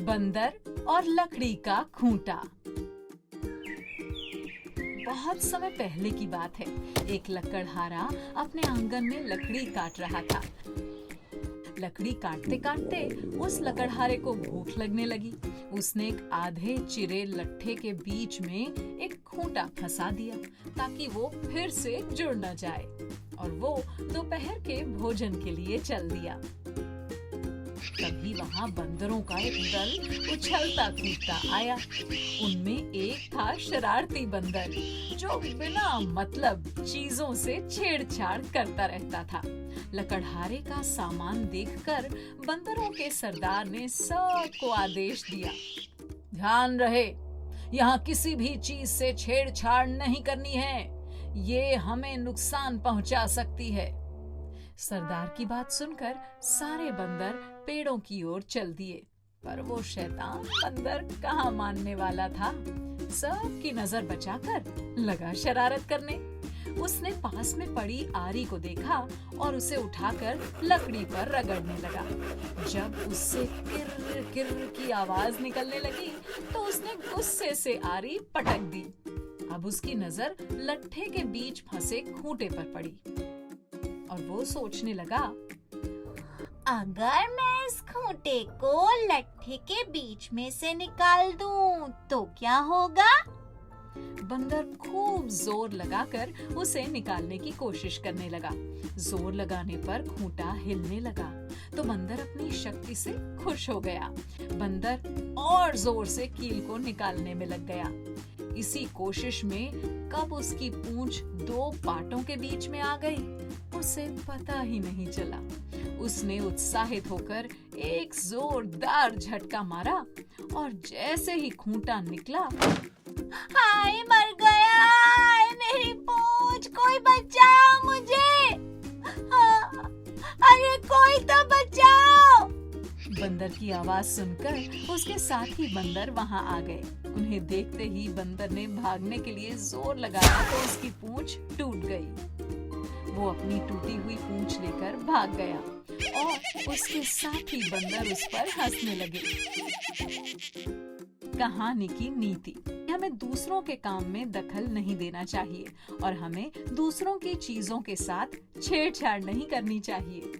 बंदर और लकड़ी का खूंटा। बहुत समय पहले की बात है। एक लकड़हारा अपने आंगन में लकड़ी काट रहा था। लकड़ी काटते काटते उस लकड़हारे को भूख लगने लगी। उसने एक आधे चिरे लट्ठे के बीच में एक खूंटा फंसा दिया ताकि वो फिर से जुड़ न जाए, और वो दोपहर के भोजन के लिए चल दिया। तभी वहां बंदरों का एक दल उछलता कूदता आया। उनमें एक था शरारती बंदर जो बिना मतलब चीजों से छेड़छाड़ करता रहता था। लकड़हारे का सामान देखकर बंदरों के सरदार ने सबको आदेश दिया, ध्यान रहे, यहाँ किसी भी चीज से छेड़छाड़ नहीं करनी है, ये हमें नुकसान पहुंचा सकती है। सरदार की बात सुनकर सारे बंदर पेड़ों की ओर चल दिए, पर वो शैतान बंदर कहाँ मानने वाला था। सबकी नजर बचाकर लगा शरारत करने। उसने पास में पड़ी आरी को देखा और उसे उठाकर लकड़ी पर रगड़ने लगा। जब उससे किर्र किर्र की आवाज निकलने लगी तो उसने गुस्से से आरी पटक दी। अब उसकी नजर लट्ठे के बीच फंसे खूंटे पर पड़ी और वो सोचने लगा, अगर मैं इस खूंटे को लट्ठे के बीच में से निकाल दूं तो क्या होगा? बंदर खूब जोर लगाकर उसे निकालने की कोशिश करने लगा। जोर लगाने पर खूंटा हिलने लगा तो बंदर अपनी शक्ति से खुश हो गया। बंदर और जोर से कील को निकालने में लग गया। इसी कोशिश में कब उसकी पूंछ दो पाटों के बीच में आ गई, उसे पता ही नहीं चला। उसने उत्साहित होकर एक जोरदार झटका मारा और जैसे ही खूंटा निकला, हाय मर गया, हाय मेरी पूंछ, कोई बचाओ मुझे, अरे कोई तो बचाओ। बंदर की आवाज सुनकर उसके साथी बंदर वहां आ गए। उन्हें देखते ही बंदर ने भागने के लिए जोर लगाया तो उसकी पूंछ टूट गई। वो अपनी टूटी हुई पूंछ लेकर भाग गया और उसके साथी बंदर उस पर हंसने लगे। कहानी की नीति: हमें दूसरों के काम में दखल नहीं देना चाहिए और हमें दूसरों की चीजों के साथ छेड़छाड़ नहीं करनी चाहिए।